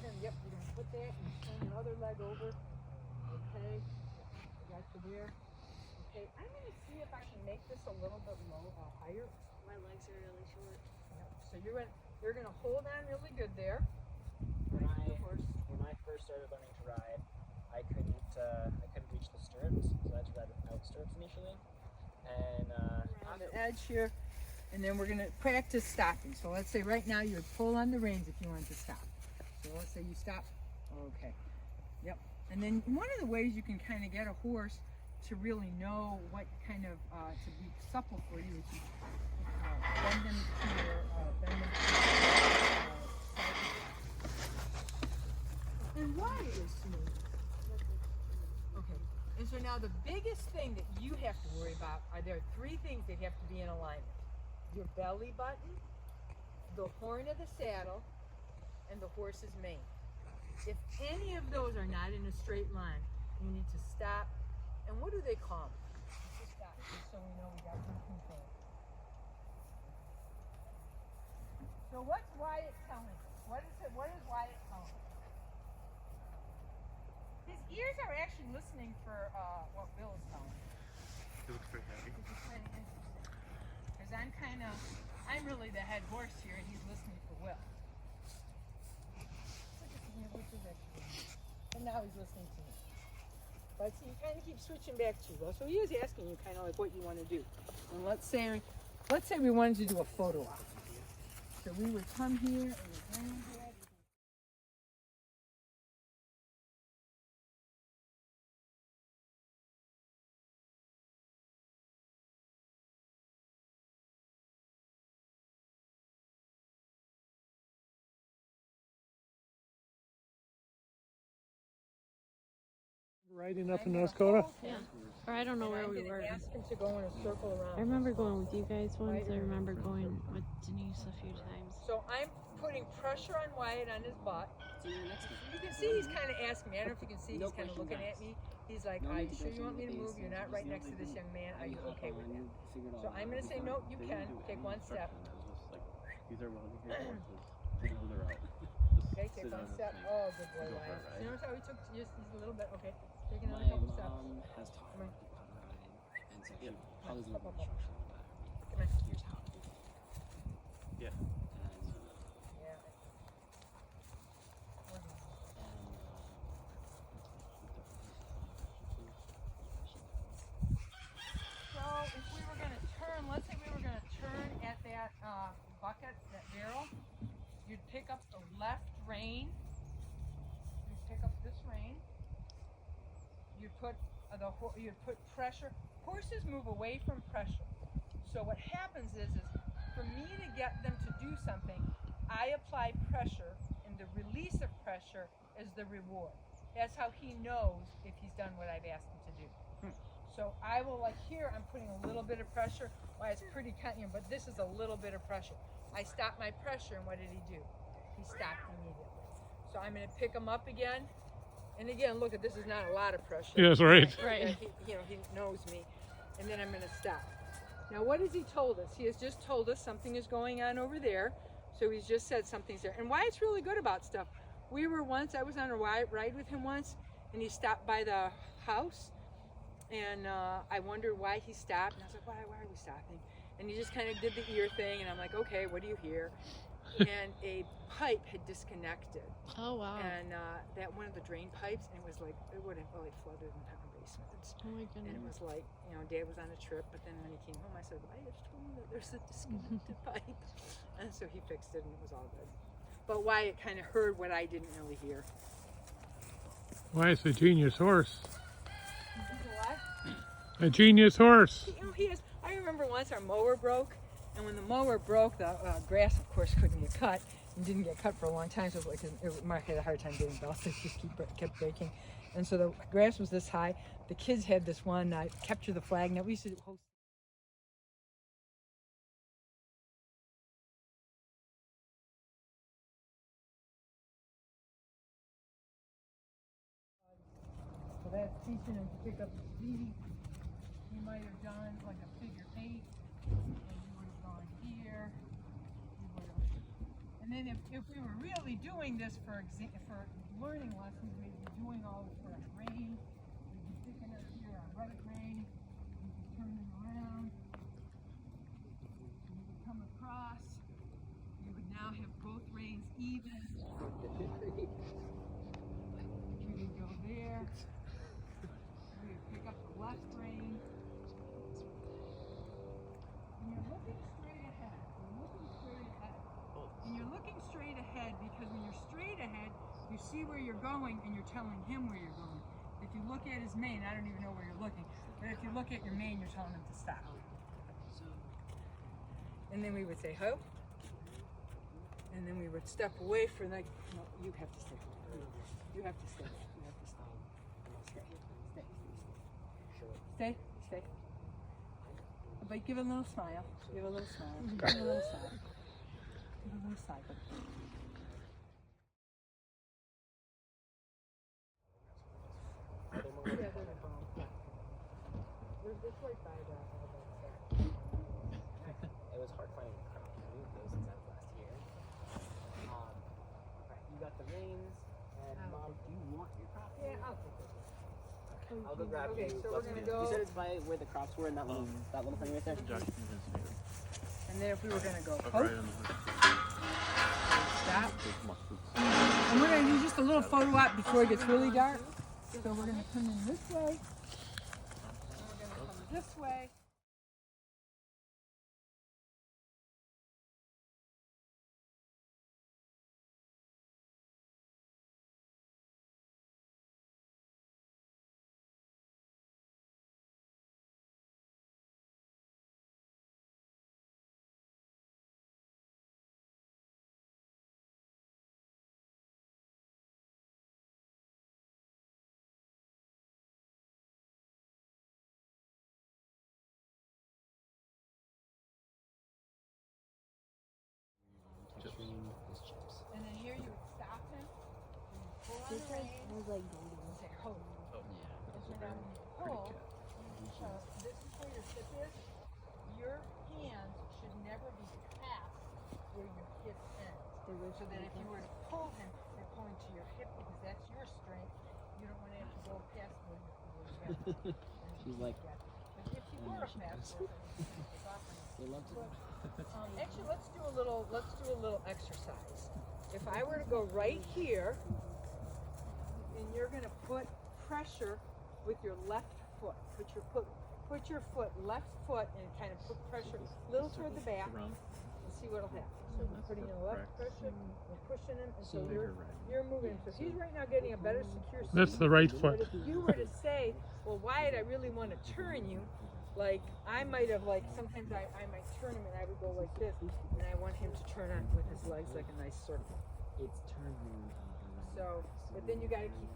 you're gonna put that and turn your other leg over. Okay, I got you there. Okay, I'm gonna see if I can make this a little bit higher. My legs are really short. Yeah. So you're gonna hold on really good there. When I first started learning to ride, I couldn't reach the stirrups, so I had to ride without stirrups initially. And On the edge here, and then we're gonna practice stopping. So let's say right now you would pull on the reins if you want to stop. So let's say you stop. Okay. Yep. And then one of the ways you can kind of get a horse to really know what kind of to be supple for you is you bend them here, bend them and ride it is smooth. Okay. And so now the biggest thing that you have to worry about there are three things that have to be in alignment: your belly button, the horn of the saddle, and the horse's mane. If any of those are not in a straight line, you need to stop. And what do they call them? Just stop, just so we know we got good control. So what's Wyatt telling us? What is Wyatt telling us? His ears are actually listening for what Bill is telling him. He looks very happy. Which is kind of interesting. Because I'm really the head horse here, and he's listening for Will. And now he's listening to me. But see, you kind of keep switching back to Will. So he is asking you kind of like what you want to do. And let's say we wanted to do a photo op. So we would come here and the granddad. Riding up in North Dakota? Yeah. Or I don't know where we were. Ask him to go in a circle around. I remember going with you guys once. I remember going with Denise a few times. So I'm putting pressure on Wyatt on his butt. You can see he's kind of asking me. I don't know if you can see. He's kind of looking at me. He's like, "Are you sure you want me to move? You're not right next to this young man. Are you okay with that?" So I'm going to say, "No, you can. Take one step." Okay, take one step. Oh, good boy, Wyatt. You notice how he took just a little bit? Okay, take another couple steps. has taught Come on. and so she probably Up, up, up. instruction on that. Here's how to do it. Yeah. Yeah. So if we were going to turn, let's say we were going to turn at that bucket, that barrel, you'd pick up the left rein. You'd pick up this rein. You'd put pressure. Horses move away from pressure. So what happens is for me to get them to do something, I apply pressure, and the release of pressure is the reward. That's how he knows if he's done what I've asked him to do. So I will, like here, I'm putting a little bit of pressure. Why, it's pretty, but this is a little bit of pressure. I stopped my pressure, and what did he do? He stopped immediately. So I'm going to pick him up again. And again, look at this is not a lot of pressure. Yes, right. Right. He knows me. And then I'm going to stop. Now, what has he told us? He has just told us something is going on over there. So he's just said something's there. And Wyatt's really good about stuff. I was on a ride with him once, and he stopped by the house. And I wondered why he stopped. And I was like, why are we stopping? And he just kind of did the ear thing. And I'm like, okay, what do you hear? And a pipe had disconnected. Oh, wow. And that one of the drain pipes, and it was like, it would have really flooded in our basement. Oh, my And it goodness. was like, Dad was on a trip, but then when he came home, I said, I just told him that there's a disconnected pipe. And so he fixed it, and it was all good. But Wyatt kind of heard what I didn't really hear. Wyatt's a genius horse. What? A genius horse. He is. I remember once our mower broke, and when the mower broke, the grass, of course, couldn't get cut, and didn't get cut for a long time. So it was like Mark had a hard time getting belts; it just kept breaking. And so the grass was this high. The kids had this one capture the flag. Now we used to host. So that's teaching him to pick up the speed. You might have done like a figure 8, and you would have gone here. And And then if we were really doing this for learning lessons, we'd be doing all this for a rein. We'd be sticking it here on right rein. We'd be turning around. You would come across. You would now have both reins even. We would go there. We would pick up the left rein. And you're looking straight ahead. You're looking straight ahead. And you're looking straight ahead because when you're straight ahead, you see where you're going and you're telling him where you're going. If you look at his mane, I don't even know where you're looking, but if you look at your mane, you're telling him to stop. And then we would say, ho. And then we would step away for like, no, you have to stay. You have to stay. You have to stay. Stay. Stay. Stay. But give a little smile. Give a little smile. Give a little sigh. Give a little sigh. It was hard finding the crops. I moved those since that was last year. Right, you got the reins, and Mom, do you want your crop? Yeah, I'll take it. Okay, I'll go grab Okay, you. so we're gonna go. You said it's by where the crops were in that little thing right there? And then if we were gonna go Up poke, right on the stop. And we're gonna do just a little photo op before it gets really dark. So we're gonna come in this way. And we're gonna come this way. And then here you would stop him. And you pull on the rein. was like golden. And say, ho. And so now when you pull, this is where your hip is. Your hands should never be past where your hip ends. So that if you were to pull him, you're pulling to your hip because that's your strength. You don't want to have to go past where your hip is. She's like, But if you were a fast person, it's offering. they love to. Actually, let's do a little exercise. If I were to go right here, and you're going to put pressure with your left foot. Put your foot, left foot, and kind of put pressure a little toward the back, and see what'll happen. So we're putting in left pressure, we're pushing him, and so you're moving. So he's right now getting a better secure seat. That's the right But foot. if you were to say, well, Wyatt, I really want to turn you, like I might have sometimes I might turn him and I would go like this, and I want him to turn on with his legs like a nice circle. It's turning. So, but then you got to keep